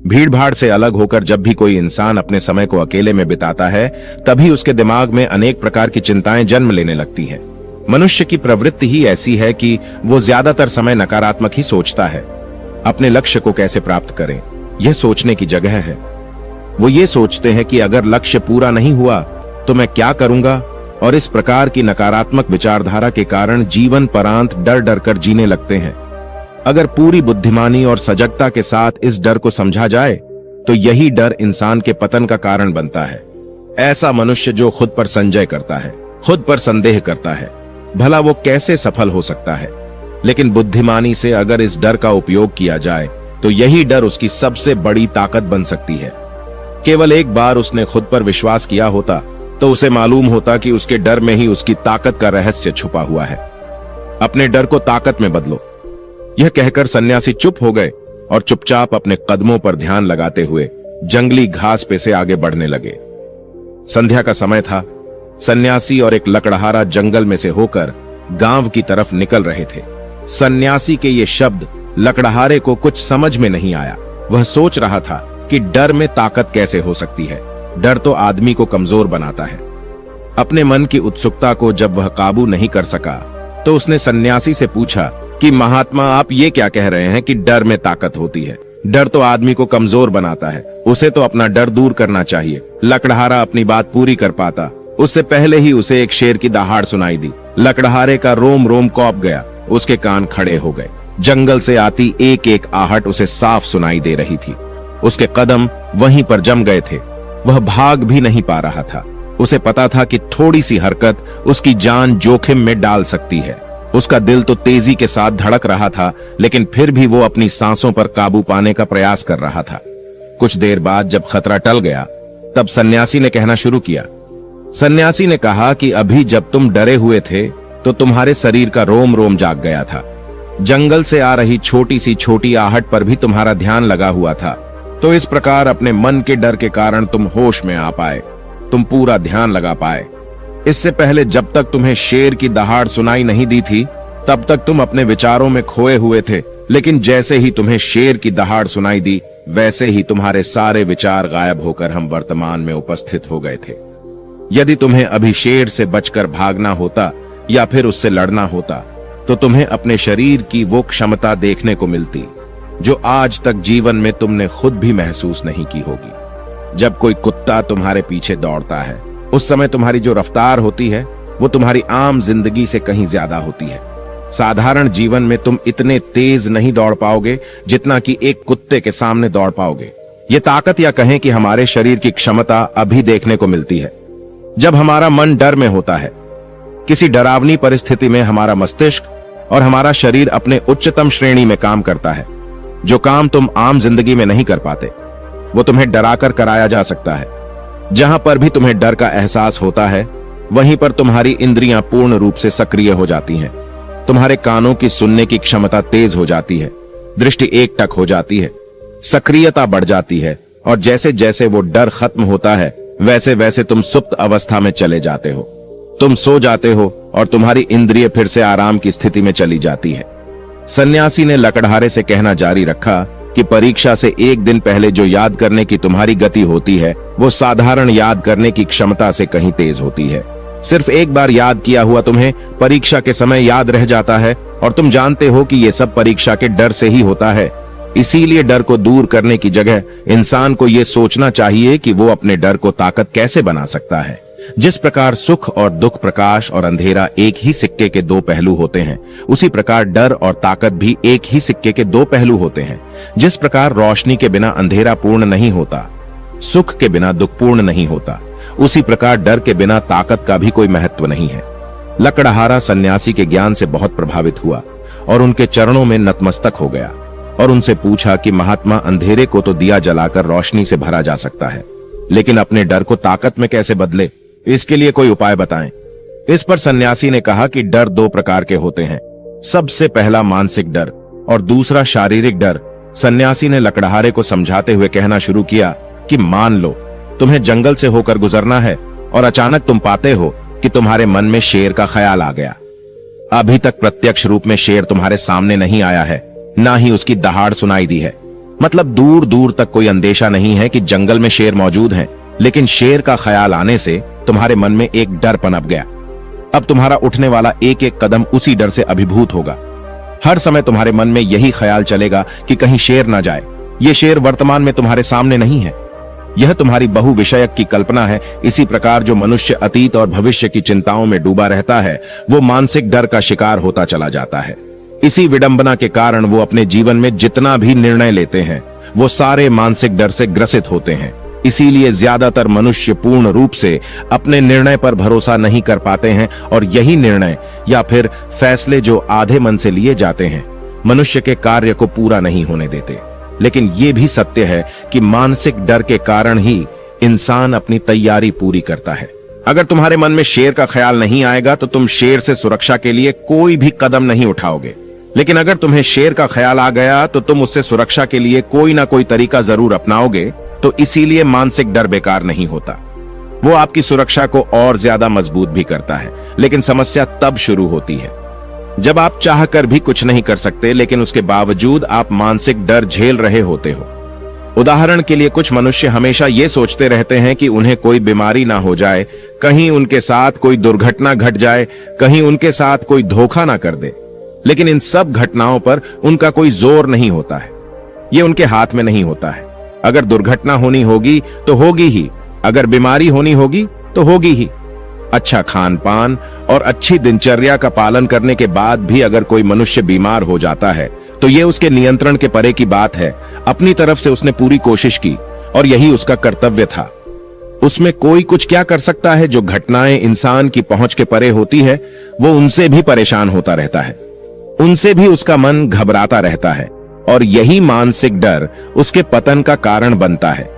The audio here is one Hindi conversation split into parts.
भीड़ भाड़ से अलग होकर जब भी कोई इंसान अपने समय को अकेले में बिताता है, तभी उसके दिमाग में अनेक प्रकार की चिंताएं जन्म लेने लगती हैं। मनुष्य की प्रवृत्ति ही ऐसी है कि वो ज्यादातर समय नकारात्मक ही सोचता है। अपने लक्ष्य को कैसे प्राप्त करें, यह सोचने की जगह है। वो ये सोचते हैं कि अगर लक्ष्य पूरा नहीं हुआ तो मैं क्या करूंगा, और इस प्रकार की नकारात्मक विचारधारा के कारण जीवन परांत डर डर कर जीने लगते हैं। अगर पूरी बुद्धिमानी और सजगता के साथ इस डर को समझा जाए तो यही डर इंसान के पतन का कारण बनता है। ऐसा मनुष्य जो खुद पर संजय करता है, खुद पर संदेह करता है, भला वो कैसे सफल हो सकता है। लेकिन बुद्धिमानी से अगर इस डर का उपयोग किया जाए तो यही डर उसकी सबसे बड़ी ताकत बन सकती है। केवल एक बार उसने खुद पर विश्वास किया होता तो उसे मालूम होता कि उसके डर में ही उसकी ताकत का रहस्य छुपा हुआ है। अपने डर को ताकत में बदलो। यह कहकर सन्यासी चुप हो गए और चुपचाप अपने कदमों पर ध्यान लगाते हुए जंगली घास पे से आगे बढ़ने लगे। संध्या का समय था। सन्यासी और एक लकड़हारा जंगल में से होकर गांव की तरफ निकल रहे थे। सन्यासी के ये शब्द लकड़हारे को कुछ समझ में नहीं आया। वह सोच रहा था कि डर में ताकत कैसे हो सकती है। डर तो आदमी को कमजोर बनाता है। अपने मन की उत्सुकता को जब वह काबू नहीं कर सका तो उसने सन्यासी से पूछा कि महात्मा, आप ये क्या कह रहे हैं कि डर में ताकत होती है? डर तो आदमी को कमजोर बनाता है, उसे तो अपना डर दूर करना चाहिए। लकड़हारा अपनी बात पूरी कर पाता उससे पहले ही उसे एक शेर की दहाड़ सुनाई दी। लकड़हारे का रोम रोम कौंप गया, उसके कान खड़े हो गए। जंगल से आती एक एक आहट उसे साफ सुनाई दे रही थी। उसके कदम वहीं पर जम गए थे। वह भाग भी नहीं पा रहा था। उसे पता था कि थोड़ी सी हरकत उसकी जान जोखिम में डाल सकती है। उसका दिल तो तेजी के साथ धड़क रहा था, लेकिन फिर भी वो अपनी सांसों पर काबू पाने का प्रयास कर रहा था। कुछ देर बाद जब खतरा टल गया तब सन्यासी ने कहना शुरू किया। सन्यासी ने कहा कि अभी जब तुम डरे हुए थे तो तुम्हारे शरीर का रोम रोम जाग गया था। जंगल से आ रही छोटी सी छोटी आहट पर भी तुम्हारा ध्यान लगा हुआ था। तो इस प्रकार अपने मन के डर के कारण तुम होश में आ पाए, तुम पूरा ध्यान लगा पाए। इससे पहले जब तक तुम्हें शेर की दहाड़ सुनाई नहीं दी थी तब तक तुम अपने विचारों में खोए हुए थे, लेकिन जैसे ही तुम्हें शेर की दहाड़ सुनाई दी वैसे ही तुम्हारे सारे विचार गायब होकर हम वर्तमान में उपस्थित हो गए थे। यदि तुम्हें अभी शेर से बचकर भागना होता या फिर उससे लड़ना होता तो तुम्हें अपने शरीर की वो क्षमता देखने को मिलती जो आज तक जीवन में तुमने खुद भी महसूस नहीं की होगी। जब कोई कुत्ता तुम्हारे पीछे दौड़ता है उस समय तुम्हारी जो रफ्तार होती है वो तुम्हारी आम जिंदगी से कहीं ज्यादा होती है। साधारण जीवन में तुम इतने तेज नहीं दौड़ पाओगे जितना कि एक कुत्ते के सामने दौड़ पाओगे। ये ताकत या कहें कि हमारे शरीर की क्षमता अभी देखने को मिलती है जब हमारा मन डर में होता है। किसी डरावनी परिस्थिति में हमारा मस्तिष्क और हमारा शरीर अपने उच्चतम श्रेणी में काम करता है। जो काम तुम आम जिंदगी में नहीं कर पाते वो तुम्हें डराकर कराया जा सकता है। जहां पर भी तुम्हें डर का एहसास होता है वहीं पर तुम्हारी इंद्रियां पूर्ण रूप से सक्रिय हो जाती हैं। तुम्हारे कानों की सुनने की क्षमता तेज हो जाती है, दृष्टि एकटक हो जाती है, सक्रियता बढ़ जाती है, और जैसे जैसे वो डर खत्म होता है वैसे वैसे तुम सुप्त अवस्था में चले जाते हो। तुम सो जाते हो और तुम्हारी इंद्रिय फिर से आराम की स्थिति में चली जाती है। सन्यासी ने लकड़हारे से कहना जारी रखा कि परीक्षा से एक दिन पहले जो याद करने की तुम्हारी गति होती है वो साधारण याद करने की क्षमता से कहीं तेज होती है। सिर्फ एक बार याद किया हुआ तुम्हें परीक्षा के समय याद रह जाता है और तुम जानते हो कि ये सब परीक्षा के डर से ही होता है। इसीलिए डर को दूर करने की जगह इंसान को ये सोचना चाहिए कि वो अपने डर को ताकत कैसे बना सकता है। जिस प्रकार सुख और दुख, प्रकाश और अंधेरा एक ही सिक्के के दो पहलू होते हैं, उसी प्रकार डर और ताकत भी एक ही सिक्के के दो पहलू होते हैं। जिस प्रकार रोशनी के बिना अंधेरा पूर्ण नहीं होता, सुख के बिना दुख पूर्ण नहीं होता, उसी प्रकार डर के बिना ताकत का भी कोई महत्व नहीं है। लकड़हारा सन्यासी के ज्ञान से बहुत प्रभावित हुआ और उनके चरणों में नतमस्तक हो गया और उनसे पूछा कि महात्मा, अंधेरे को तो दिया जलाकर रोशनी से भरा जा सकता है, लेकिन अपने डर को ताकत में कैसे बदले, इसके लिए कोई उपाय बताएं। इस पर सन्यासी ने कहा कि डर दो प्रकार के होते हैं। सबसे पहला मानसिक डर और दूसरा शारीरिक डर। सन्यासी ने लकड़हारे को समझाते हुए कहना शुरू किया कि मान लो तुम्हें जंगल से होकर गुजरना है और अचानक तुम पाते हो कि तुम्हारे मन में शेर का ख्याल आ गया। अभी तक प्रत्यक्ष रूप में शेर तुम्हारे सामने नहीं आया है, ना ही उसकी दहाड़ सुनाई दी है, मतलब दूर दूर तक कोई अंदेशा नहीं है कि जंगल में शेर मौजूद हैं, लेकिन शेर का ख्याल आने से तुम्हारे मन में एक डर पनप गया। अब तुम्हारा उठने वाला एक एक कदम उसी डर से अभिभूत होगा। हर समय तुम्हारे मन में यही ख्याल चलेगा कि कहीं शेर ना जाए। ये शेर वर्तमान में तुम्हारे सामने नहीं है, यह तुम्हारी बहुविषयक की कल्पना है। इसी प्रकार जो मनुष्य अतीत और भविष्य की चिंताओं में डूबा रहता है, वो मानसिक डर का शिकार होता चला जाता है। इसी विडंबना के कारण वो अपने जीवन में जितना भी निर्णय लेते हैं, वो सारे मानसिक डर से ग्रसित होते हैं। इसीलिए ज्यादातर मनुष्य पूर्ण रूप से अपने निर्णय पर भरोसा नहीं कर पाते हैं, और यही निर्णय या फिर फैसले जो आधे मन से लिए जाते हैं, मनुष्य के कार्य को पूरा नहीं होने देते। लेकिन यह भी सत्य है कि मानसिक डर के कारण ही इंसान अपनी तैयारी पूरी करता है। अगर तुम्हारे मन में शेर का ख्याल नहीं आएगा तो तुम शेर से सुरक्षा के लिए कोई भी कदम नहीं उठाओगे। लेकिन अगर तुम्हें शेर का ख्याल आ गया तो तुम उससे सुरक्षा के लिए कोई ना कोई तरीका जरूर अपनाओगे। तो इसीलिए मानसिक डर बेकार नहीं होता, वो आपकी सुरक्षा को और ज्यादा मजबूत भी करता है। लेकिन समस्या तब शुरू होती है जब आप चाहकर भी कुछ नहीं कर सकते, लेकिन उसके बावजूद आप मानसिक डर झेल रहे होते हो। उदाहरण के लिए कुछ मनुष्य हमेशा ये सोचते रहते हैं कि उन्हें कोई बीमारी ना हो जाए, कहीं उनके साथ कोई दुर्घटना घट जाए, कहीं उनके साथ कोई धोखा ना कर दे। लेकिन इन सब घटनाओं पर उनका कोई जोर नहीं होता है, ये उनके हाथ में नहीं होता है। अगर दुर्घटना होनी होगी तो होगी ही, अगर बीमारी होनी होगी तो होगी ही। अच्छा खान पान और अच्छी दिनचर्या का पालन करने के बाद भी अगर कोई मनुष्य बीमार हो जाता है तो यह उसके नियंत्रण के परे की बात है। अपनी तरफ से उसने पूरी कोशिश की और यही उसका कर्तव्य था। उसमें कोई कुछ क्या कर सकता है? जो घटनाएं इंसान की पहुंच के परे होती है, वो उनसे भी परेशान होता रहता है, उनसे भी उसका मन घबराता रहता है, और यही मानसिक डर उसके पतन का कारण बनता है।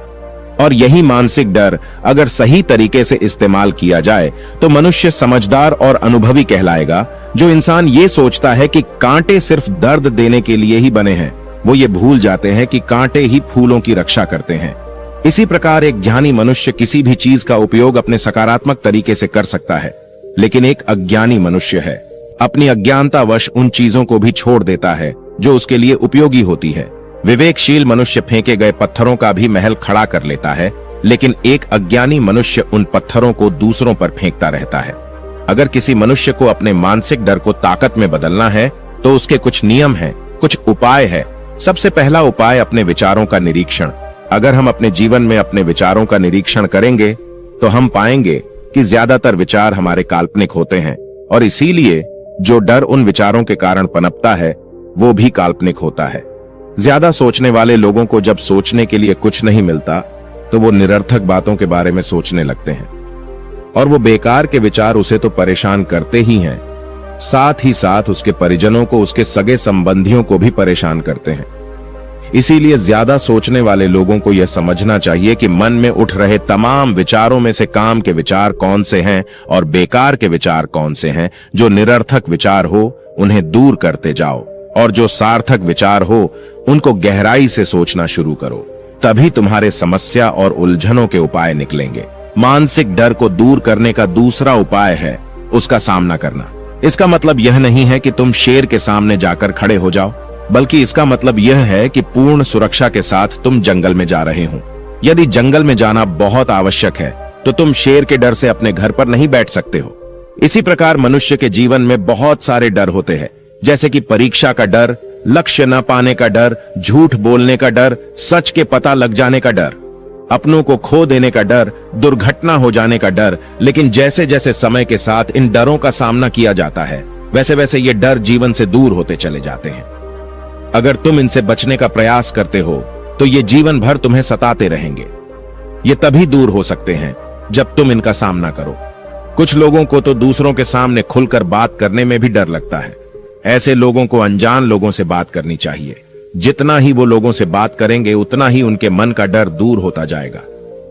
और यही मानसिक डर अगर सही तरीके से इस्तेमाल किया जाए तो मनुष्य समझदार और अनुभवी कहलाएगा। जो इंसान ये सोचता है कि कांटे सिर्फ दर्द देने के लिए ही बने हैं, वो ये भूल जाते हैं कि कांटे ही फूलों की रक्षा करते हैं। इसी प्रकार एक ज्ञानी मनुष्य किसी भी चीज का उपयोग अपने सकारात्मक तरीके से कर सकता है, लेकिन एक अज्ञानी मनुष्य है अपनी अज्ञानतावश उन चीजों को भी छोड़ देता है जो उसके लिए उपयोगी होती है। विवेकशील मनुष्य फेंके गए पत्थरों का भी महल खड़ा कर लेता है, लेकिन एक अज्ञानी मनुष्य उन पत्थरों को दूसरों पर फेंकता रहता है। अगर किसी मनुष्य को अपने मानसिक डर को ताकत में बदलना है तो उसके कुछ नियम हैं, कुछ उपाय है। सबसे पहला उपाय अपने विचारों का निरीक्षण। अगर हम अपने जीवन में अपने विचारों का निरीक्षण करेंगे तो हम पाएंगे कि ज्यादातर विचार हमारे काल्पनिक होते हैं, और इसीलिए जो डर उन विचारों के कारण पनपता है वो भी काल्पनिक होता है। ज्यादा सोचने वाले लोगों को जब सोचने के लिए कुछ नहीं मिलता तो वो निरर्थक बातों के बारे में सोचने लगते हैं, और वो बेकार के विचार उसे तो परेशान करते ही हैं, साथ ही साथ उसके परिजनों को, उसके सगे संबंधियों को भी परेशान करते हैं। इसीलिए ज्यादा सोचने वाले लोगों को यह समझना चाहिए कि मन में उठ रहे तमाम विचारों में से काम के विचार कौन से हैं और बेकार के विचार कौन से हैं। जो निरर्थक विचार हो उन्हें दूर करते जाओ, और जो सार्थक विचार हो उनको गहराई से सोचना शुरू करो। तभी तुम्हारे समस्या और उलझनों के उपाय निकलेंगे। मानसिक डर को दूर करने का दूसरा उपाय है उसका सामना करना। इसका मतलब यह नहीं है कि तुम शेर के सामने जाकर खड़े हो जाओ, बल्कि इसका मतलब यह है कि पूर्ण सुरक्षा के साथ तुम जंगल में जा रहे हो। यदि जंगल में जाना बहुत आवश्यक है तो तुम शेर के डर से अपने घर पर नहीं बैठ सकते हो। इसी प्रकार मनुष्य के जीवन में बहुत सारे डर होते हैं, जैसे कि परीक्षा का डर, लक्ष्य न पाने का डर, झूठ बोलने का डर, सच के पता लग जाने का डर, अपनों को खो देने का डर, दुर्घटना हो जाने का डर। लेकिन जैसे जैसे समय के साथ इन डरों का सामना किया जाता है, वैसे वैसे ये डर जीवन से दूर होते चले जाते हैं। अगर तुम इनसे बचने का प्रयास करते हो तो ये जीवन भर तुम्हें सताते रहेंगे। ये तभी दूर हो सकते हैं जब तुम इनका सामना करो। कुछ लोगों को तो दूसरों के सामने खुलकर बात करने में भी डर लगता है। ऐसे लोगों को अनजान लोगों से बात करनी चाहिए। जितना ही वो लोगों से बात करेंगे उतना ही उनके मन का डर दूर होता जाएगा।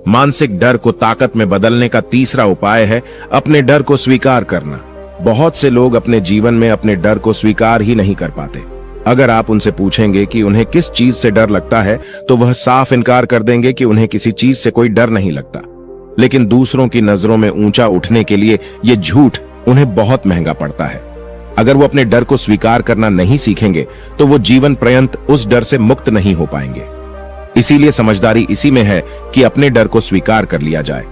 मानसिक डर को ताकत में बदलने का तीसरा उपाय है अपने डर को स्वीकार करना। बहुत से लोग अपने जीवन में अपने डर को स्वीकार ही नहीं कर पाते। अगर आप उनसे पूछेंगे कि उन्हें किस चीज से डर लगता है तो वह साफ इनकार कर देंगे कि उन्हें किसी चीज से कोई डर नहीं लगता। लेकिन दूसरों की नजरों में ऊंचा उठने के लिए ये झूठ उन्हें बहुत महंगा पड़ता है। अगर वो अपने डर को स्वीकार करना नहीं सीखेंगे तो वो जीवन पर्यंत उस डर से मुक्त नहीं हो पाएंगे। इसीलिए समझदारी इसी में है कि अपने डर को स्वीकार कर लिया जाए।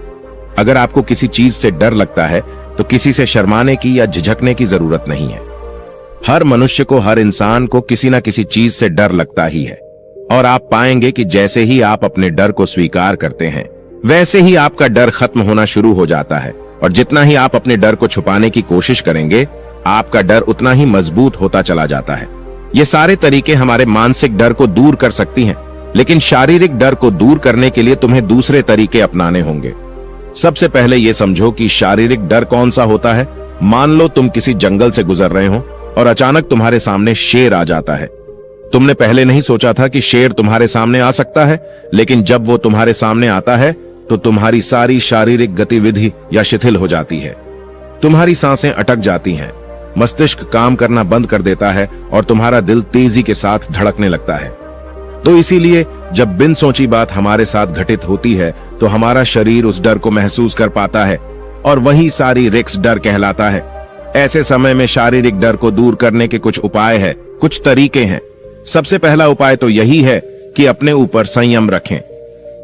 अगर आपको किसी चीज से डर लगता है तो किसी से शर्माने की या झिझकने की जरूरत नहीं है। हर मनुष्य को, हर इंसान को किसी ना किसी चीज से डर लगता ही है, और आप पाएंगे कि जैसे ही आप अपने डर को स्वीकार करते हैं वैसे ही आपका डर खत्म होना शुरू हो जाता है। और जितना ही आप अपने डर को छुपाने की कोशिश करेंगे, आपका डर उतना ही मजबूत होता चला जाता है। ये सारे तरीके हमारे मानसिक डर को दूर कर सकती हैं, लेकिन शारीरिक डर को दूर करने के लिए तुम्हें दूसरे तरीके अपनाने होंगे। सबसे पहले यह समझो कि शारीरिक डर कौन सा होता है। मान लो तुम किसी जंगल से गुजर रहे हो और अचानक तुम्हारे सामने शेर आ जाता है। तुमने पहले नहीं सोचा था कि शेर तुम्हारे सामने आ सकता है, लेकिन जब वो तुम्हारे सामने आता है तो तुम्हारी सारी शारीरिक गतिविधि या शिथिल हो जाती है। तुम्हारी सांसें अटक जाती हैं, मस्तिष्क काम करना बंद कर देता है और तुम्हारा दिल तेजी के साथ धड़कने लगता है। तो इसीलिए जब बिन सोची बात हमारे साथ घटित होती है तो हमारा शरीर उस डर को महसूस कर पाता है, और वही सारी रिक्स डर कहलाता है। ऐसे समय में शारीरिक डर को दूर करने के कुछ उपाय हैं, कुछ तरीके हैं। सबसे पहला उपाय तो यही है कि अपने ऊपर संयम रखें।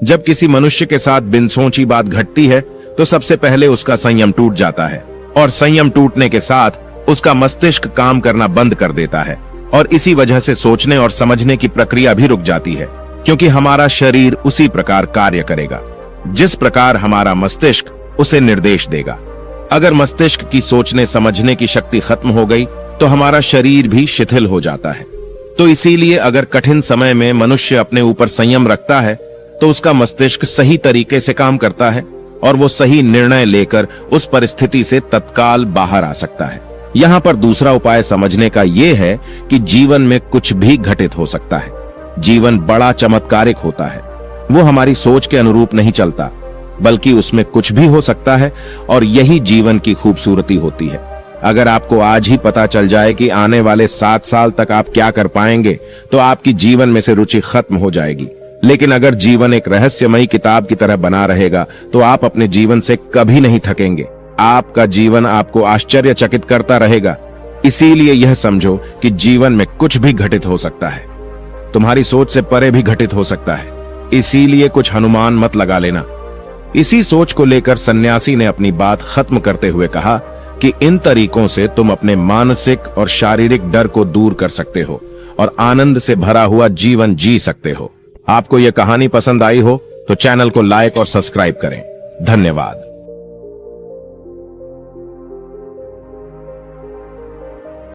जब किसी मनुष्य के साथ बिन सोची बात घटती है तो सबसे पहले उसका संयम टूट जाता है, और संयम टूटने के साथ उसका मस्तिष्क काम करना बंद कर देता है, और इसी वजह से सोचने और समझने की प्रक्रिया भी रुक जाती है, क्योंकि हमारा शरीर उसी प्रकार कार्य करेगा जिस प्रकार हमारा मस्तिष्क उसे निर्देश देगा। अगर मस्तिष्क की सोचने समझने की शक्ति खत्म हो गई तो हमारा शरीर भी शिथिल हो जाता है। तो इसीलिए अगर कठिन समय में मनुष्य अपने ऊपर संयम रखता है तो उसका मस्तिष्क सही तरीके से काम करता है और वो सही निर्णय लेकर उस परिस्थिति से तत्काल बाहर आ सकता है। यहाँ पर दूसरा उपाय समझने का यह है कि जीवन में कुछ भी घटित हो सकता है। जीवन बड़ा चमत्कारिक होता है, वो हमारी सोच के अनुरूप नहीं चलता, बल्कि उसमें कुछ भी हो सकता है, और यही जीवन की खूबसूरती होती है। अगर आपको आज ही पता चल जाए कि आने वाले 7 साल तक आप क्या कर पाएंगे तो आपकी जीवन में से रुचि खत्म हो जाएगी। लेकिन अगर जीवन एक रहस्यमयी किताब की तरह बना रहेगा तो आप अपने जीवन से कभी नहीं थकेंगे। आपका जीवन आपको आश्चर्यचकित करता रहेगा। इसीलिए यह समझो कि जीवन में कुछ भी घटित हो सकता है, तुम्हारी सोच से परे भी घटित हो सकता है। इसीलिए कुछ अनुमान मत लगा लेना। इसी सोच को लेकर सन्यासी ने अपनी बात खत्म करते हुए कहा कि इन तरीकों से तुम अपने मानसिक और शारीरिक डर को दूर कर सकते हो और आनंद से भरा हुआ जीवन जी सकते हो। आपको यह कहानी पसंद आई हो तो चैनल को लाइक और सब्सक्राइब करें। धन्यवाद।